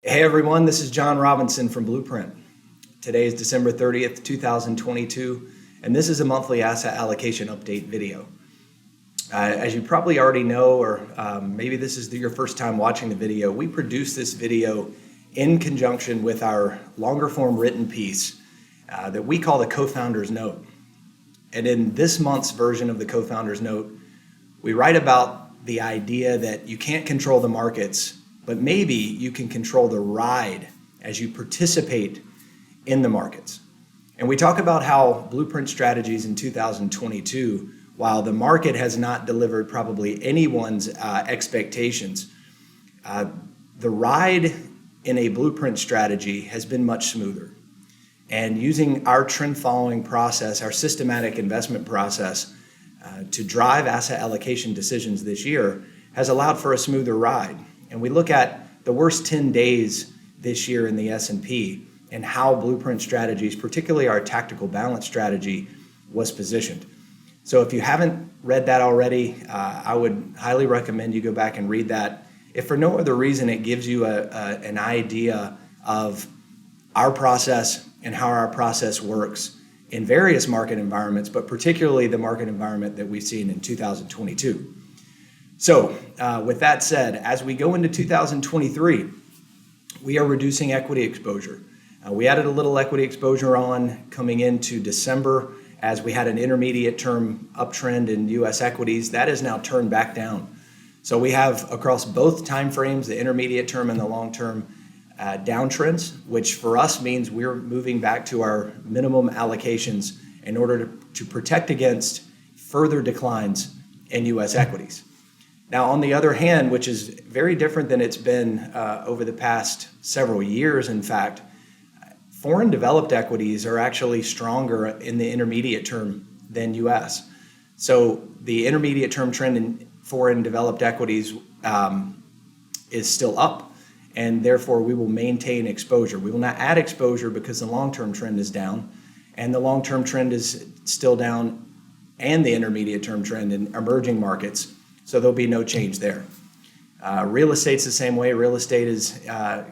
Hey everyone, this is John Robinson from Blueprint. Today is December 30th, 2022, and this is a monthly asset allocation update video. As you probably already know, or maybe this is your first time watching the video, we produce this video in conjunction with our longer form written piece that we call the Co-Founder's Note. And in this month's version of the Co-Founder's Note, we write about the idea that you can't control the markets, but maybe you can control the ride as you participate in the markets. And we talk about how Blueprint strategies in 2022, while the market has not delivered probably anyone's expectations, the ride in a Blueprint strategy has been much smoother. And using our trend following process, our systematic investment process to drive asset allocation decisions this year has allowed for a smoother ride. And we look at the worst 10 days this year in the S&P and how Blueprint strategies, particularly our tactical balance strategy, was positioned. So if you haven't read that already, I would highly recommend you go back and read that. If for no other reason, it gives you an idea of our process and how our process works in various market environments, but particularly the market environment that we've seen in 2022. So with that said, as we go into 2023, we are reducing equity exposure. We added a little equity exposure on coming into December as we had an intermediate term uptrend in U.S. equities. That is now turned back down. So we have across both time frames, the intermediate term and the long term downtrends, which for us means we're moving back to our minimum allocations in order to protect against further declines in U.S. equities. Now, on the other hand, which is very different than it's been over the past several years, in fact, foreign developed equities are actually stronger in the intermediate term than U.S. So the intermediate term trend in foreign developed equities is still up, and therefore we will maintain exposure. We will not add exposure because the long-term trend is down, and the long-term trend is still down, and the intermediate term trend in emerging markets. So there'll be no change there. Real estate's the same way. Real estate is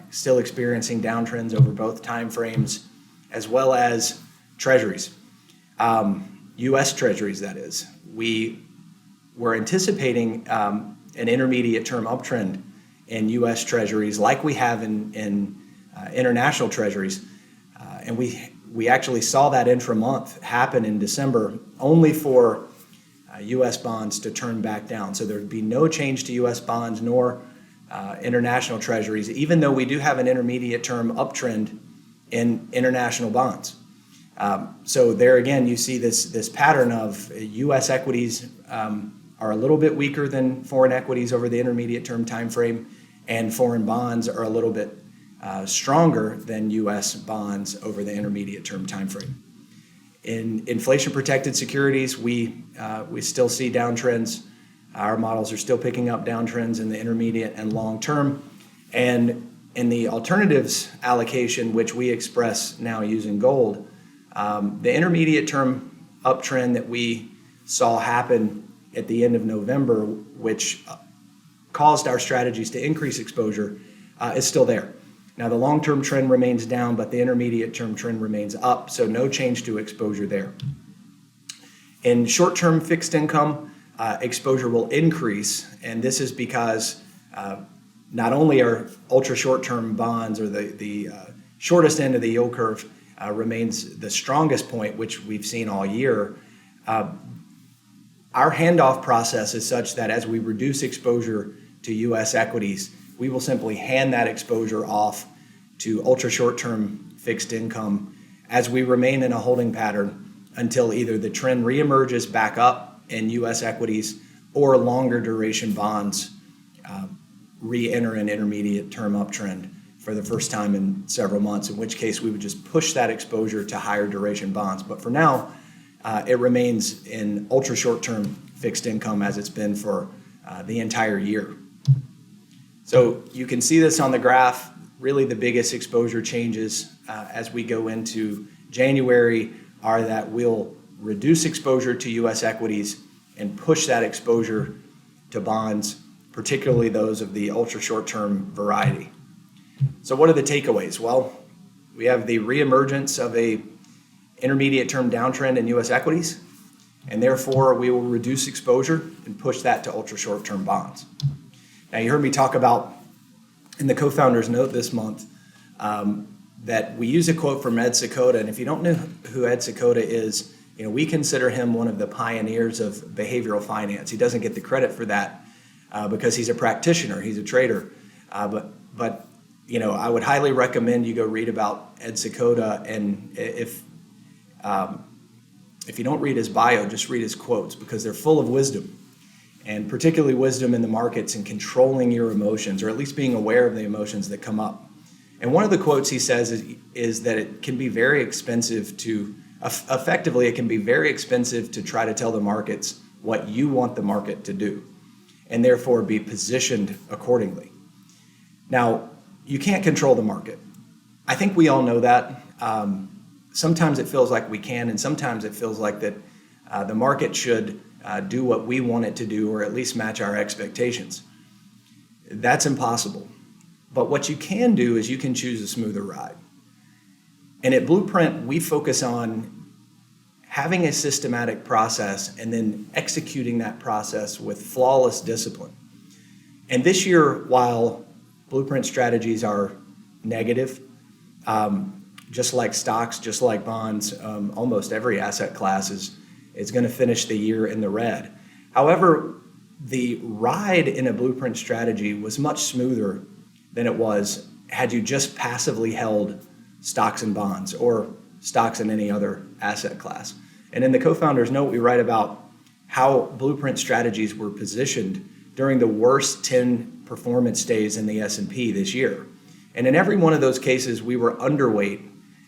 still experiencing downtrends over both time frames, as well as treasuries. U.S. treasuries, that is. We were anticipating an intermediate term uptrend in U.S. treasuries like we have in international treasuries. And we actually saw that intra-month happen in December, only for U.S. bonds to turn back down. So there would be no change to U.S. bonds nor international treasuries, even though we do have an intermediate term uptrend in international bonds. So there again, you see this pattern of U.S. equities are a little bit weaker than foreign equities over the intermediate term time frame, and foreign bonds are a little bit stronger than U.S. bonds over the intermediate term time frame. In inflation-protected securities, we still see downtrends. Our models are still picking up downtrends in the intermediate and long term. And in the alternatives allocation, which we express now using gold, the intermediate term uptrend that we saw happen at the end of November, which caused our strategies to increase exposure, is still there. Now, the long-term trend remains down, but the intermediate-term trend remains up, so no change to exposure there. In short-term fixed income, exposure will increase, and this is because not only are ultra-short-term bonds, or the shortest end of the yield curve remains the strongest point, which we've seen all year, our handoff process is such that as we reduce exposure to U.S. equities, we will simply hand that exposure off to ultra short-term fixed income as we remain in a holding pattern until either the trend reemerges back up in U.S. equities or longer duration bonds re-enter an intermediate term uptrend for the first time in several months, in which case we would just push that exposure to higher duration bonds. But for now, it remains in ultra short-term fixed income as it's been for the entire year. So you can see this on the graph. Really the biggest exposure changes as we go into January are that we'll reduce exposure to U.S. equities and push that exposure to bonds, particularly those of the ultra short-term variety. So what are the takeaways? Well, we have the reemergence of a intermediate term downtrend in U.S. equities, and therefore we will reduce exposure and push that to ultra short term bonds. Now, you heard me talk about in the co-founders note this month that we use a quote from Ed Seykota, and if you don't know who Ed Seykota is, we consider him one of the pioneers of behavioral finance. He doesn't get the credit for that because he's a practitioner, he's a trader, but I would highly recommend you go read about Ed Seykota, and if you don't read his bio, just read his quotes because they're full of wisdom, and particularly wisdom in the markets and controlling your emotions, or at least being aware of the emotions that come up. And one of the quotes he says is that it can be very expensive to, effectively, it can be very expensive to try to tell the markets what you want the market to do, and therefore be positioned accordingly. Now, you can't control the market. I think we all know that. Sometimes it feels like we can, and sometimes it feels like that the market should do what we want it to do, or at least match our expectations. That's impossible. But what you can do is you can choose a smoother ride. And at Blueprint, we focus on having a systematic process and then executing that process with flawless discipline. And this year, while Blueprint strategies are negative, just like stocks, just like bonds, almost every asset class is going to finish the year in the red. However, the ride in a Blueprint strategy was much smoother than it was had you just passively held stocks and bonds or stocks in any other asset class. And in the co-founders note, we write about how Blueprint strategies were positioned during the worst 10 performance days in the S&P this year. And in every one of those cases, we were underweight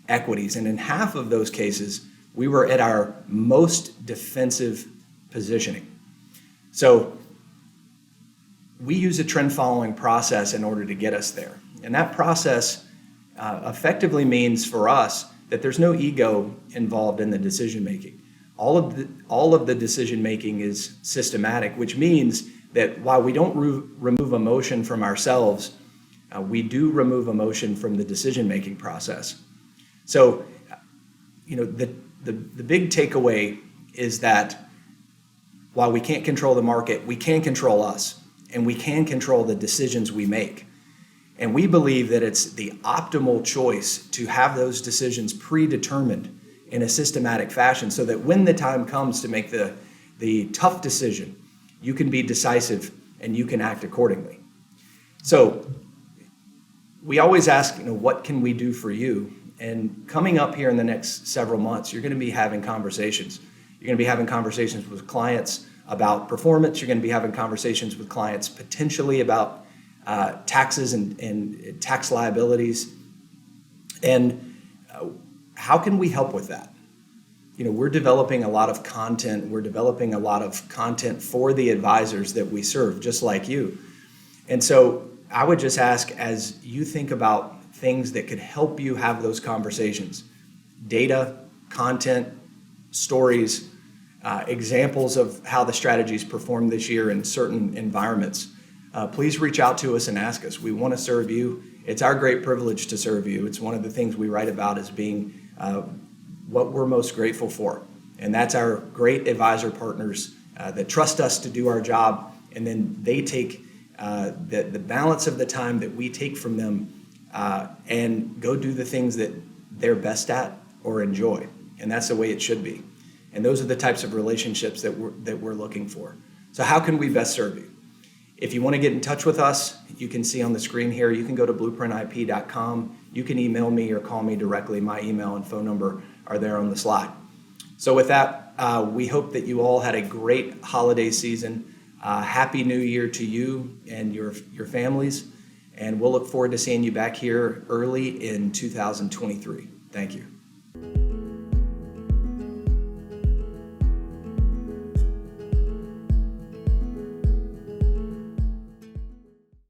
equities. And in half of those cases, we were at our most defensive positioning. So we use a trend following process in order to get us there. And that process effectively means for us that there's no ego involved in the decision making. All of the decision making is systematic, which means that while we don't remove emotion from ourselves, we do remove emotion from the decision making process. So, the big takeaway is that while we can't control the market, we can control us, and we can control the decisions we make. And we believe that it's the optimal choice to have those decisions predetermined in a systematic fashion so that when the time comes to make the tough decision, you can be decisive and you can act accordingly. So we always ask, what can we do for you? And coming up here in the next several months, you're going to be having conversations. You're going to be having conversations with clients about performance. You're going to be having conversations with clients potentially about taxes and tax liabilities. And how can we help with that? We're developing a lot of content. We're developing a lot of content for the advisors that we serve, just like you. And so I would just ask, as you think about things that could help you have those conversations, data, content, stories, examples of how the strategies performed this year in certain environments, please reach out to us and ask us. We want to serve you. It's our great privilege to serve you. It's one of the things we write about as being what we're most grateful for. And that's our great advisor partners that trust us to do our job, and then they take the balance of the time that we take from them and go do the things that they're best at or enjoy. And that's the way it should be. And those are the types of relationships that we're looking for. So how can we best serve you? If you want to get in touch with us, you can see on the screen here, you can go to blueprintip.com. You can email me or call me directly. My email and phone number are there on the slide. So with that, we hope that you all had a great holiday season. Happy New Year to you and your families. And we'll look forward to seeing you back here early in 2023. Thank you.